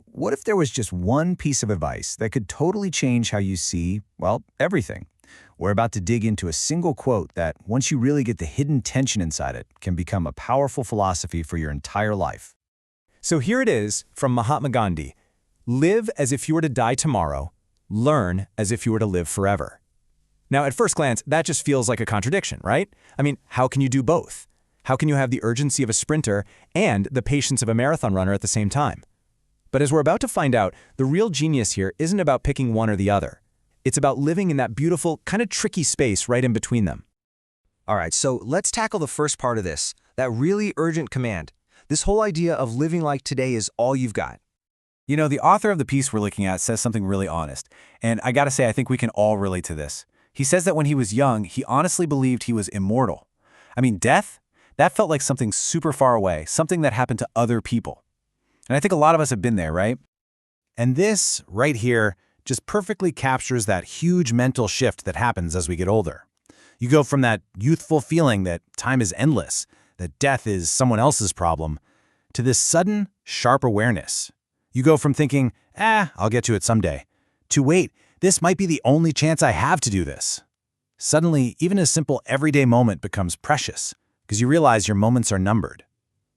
What if there was just one piece of advice that could totally change how you see, well, everything? We're about to dig into a single quote that, once you really get the hidden tension inside it, can become a powerful philosophy for your entire life. So here it is from Mahatma Gandhi. Live as if you were to die tomorrow. Learn as if you were to live forever. Now, at first glance, that just feels like a contradiction, right? I mean, how can you do both? How can you have the urgency of a sprinter and the patience of a marathon runner at the same time? But as we're about to find out, the real genius here isn't about picking one or the other. It's about living in that beautiful, kind of tricky space right in between them. All right, so let's tackle the first part of this, that really urgent command. This whole idea of living like today is all you've got. The author of the piece we're looking at says something really honest, and I gotta say I think we can all relate to this. He says that when he was young, he honestly believed he was immortal. I mean, death? That felt like something super far away, something that happened to other people. And I think a lot of us have been there, right? And this, right here, just perfectly captures that huge mental shift that happens as we get older. You go from that youthful feeling that time is endless, that death is someone else's problem, to this sudden, sharp awareness. You go from thinking, I'll get to it someday, to wait, this might be the only chance I have to do this. Suddenly, even a simple everyday moment becomes precious, because you realize your moments are numbered.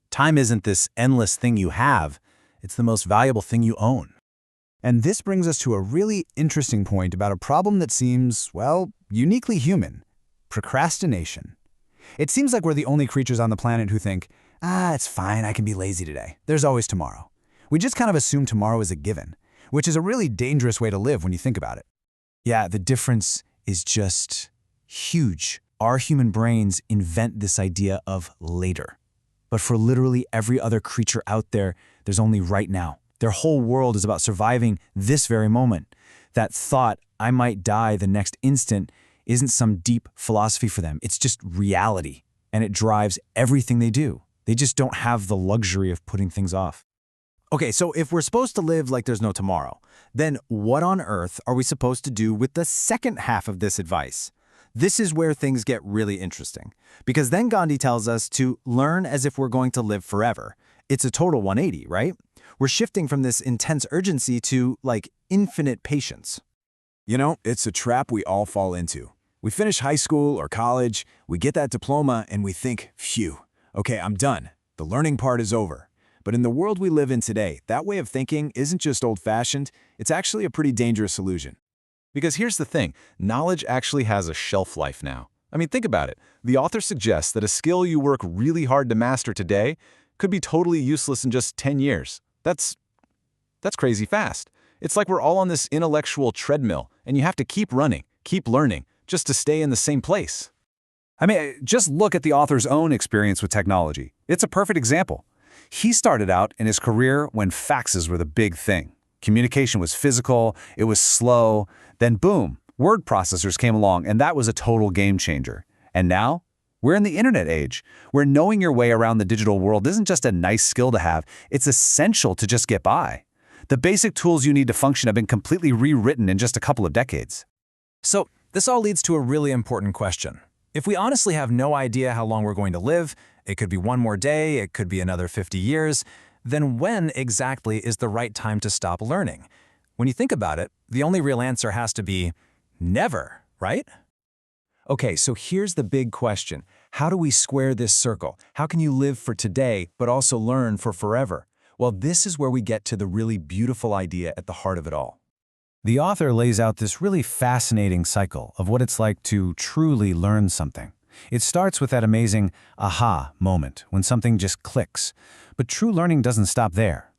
Time isn't this endless thing you have, it's the most valuable thing you own. And this brings us to a really interesting point about a problem that seems, well, uniquely human: procrastination. It seems like we're the only creatures on the planet who think, it's fine, I can be lazy today. There's always tomorrow. We just kind of assume tomorrow is a given, which is a really dangerous way to live when you think about it. Yeah, the difference is just huge. Our human brains invent this idea of later. But for literally every other creature out there, there's only right now. Their whole world is about surviving this very moment. That thought, I might die the next instant, isn't some deep philosophy for them. It's just reality, and it drives everything they do. They just don't have the luxury of putting things off. Okay, so if we're supposed to live like there's no tomorrow, then what on earth are we supposed to do with the second half of this advice? This is where things get really interesting, because then Gandhi tells us to learn as if we're going to live forever. It's a total 180, right? We're shifting from this intense urgency to, infinite patience. It's a trap we all fall into. We finish high school or college, we get that diploma, and we think, phew, okay, I'm done. The learning part is over. But in the world we live in today, that way of thinking isn't just old-fashioned, it's actually a pretty dangerous illusion. Because here's the thing, knowledge actually has a shelf life now. I mean, think about it. The author suggests that a skill you work really hard to master today could be totally useless in just 10 years. That's crazy fast. It's like we're all on this intellectual treadmill, and you have to keep running, keep learning, just to stay in the same place. I mean, just look at the author's own experience with technology. It's a perfect example. He started out in his career when faxes were the big thing. Communication was physical, it was slow, then boom, word processors came along, and that was a total game changer. And now, we're in the internet age, where knowing your way around the digital world isn't just a nice skill to have, it's essential to just get by. The basic tools you need to function have been completely rewritten in just a couple of decades. So this all leads to a really important question. If we honestly have no idea how long we're going to live, it could be one more day, it could be another 50 years, then when exactly is the right time to stop learning? When you think about it, the only real answer has to be never, right? Okay, so here's the big question. How do we square this circle? How can you live for today, but also learn for forever? Well, this is where we get to the really beautiful idea at the heart of it all. The author lays out this really fascinating cycle of what it's like to truly learn something. It starts with that amazing aha moment when something just clicks. But true learning doesn't stop there.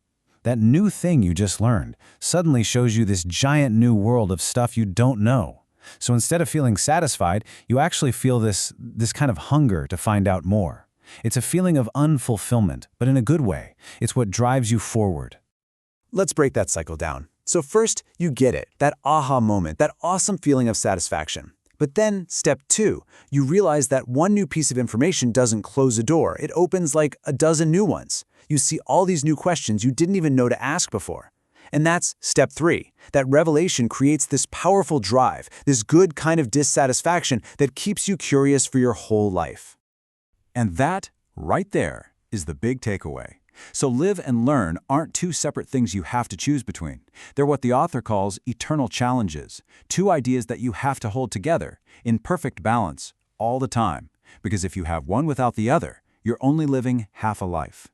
That new thing you just learned suddenly shows you this giant new world of stuff you don't know. So instead of feeling satisfied, you actually feel this kind of hunger to find out more. It's a feeling of unfulfillment, but in a good way. It's what drives you forward. Let's break that cycle down. So first, you get it, that aha moment, that awesome feeling of satisfaction. But then, step 2, you realize that one new piece of information doesn't close a door. It opens like a dozen new ones. You see all these new questions you didn't even know to ask before. And that's step 3. That revelation creates this powerful drive, this good kind of dissatisfaction that keeps you curious for your whole life. And that, right there, is the big takeaway. So live and learn aren't two separate things you have to choose between. They're what the author calls eternal challenges, two ideas that you have to hold together, in perfect balance, all the time. Because if you have one without the other, you're only living half a life.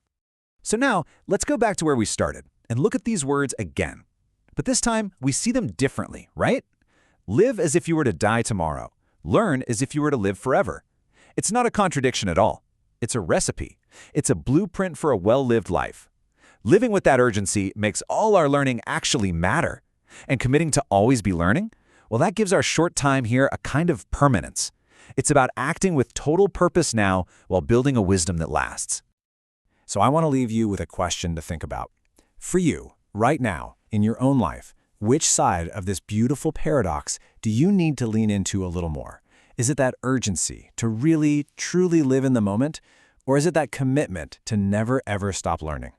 So now, let's go back to where we started and look at these words again. But this time, we see them differently, right? Live as if you were to die tomorrow. Learn as if you were to live forever. It's not a contradiction at all. It's a recipe. It's a blueprint for a well-lived life. Living with that urgency makes all our learning actually matter. And committing to always be learning? Well, that gives our short time here a kind of permanence. It's about acting with total purpose now while building a wisdom that lasts. So I want to leave you with a question to think about. For you, right now, in your own life, which side of this beautiful paradox do you need to lean into a little more? Is it that urgency to really, truly live in the moment? Or is it that commitment to never, ever stop learning?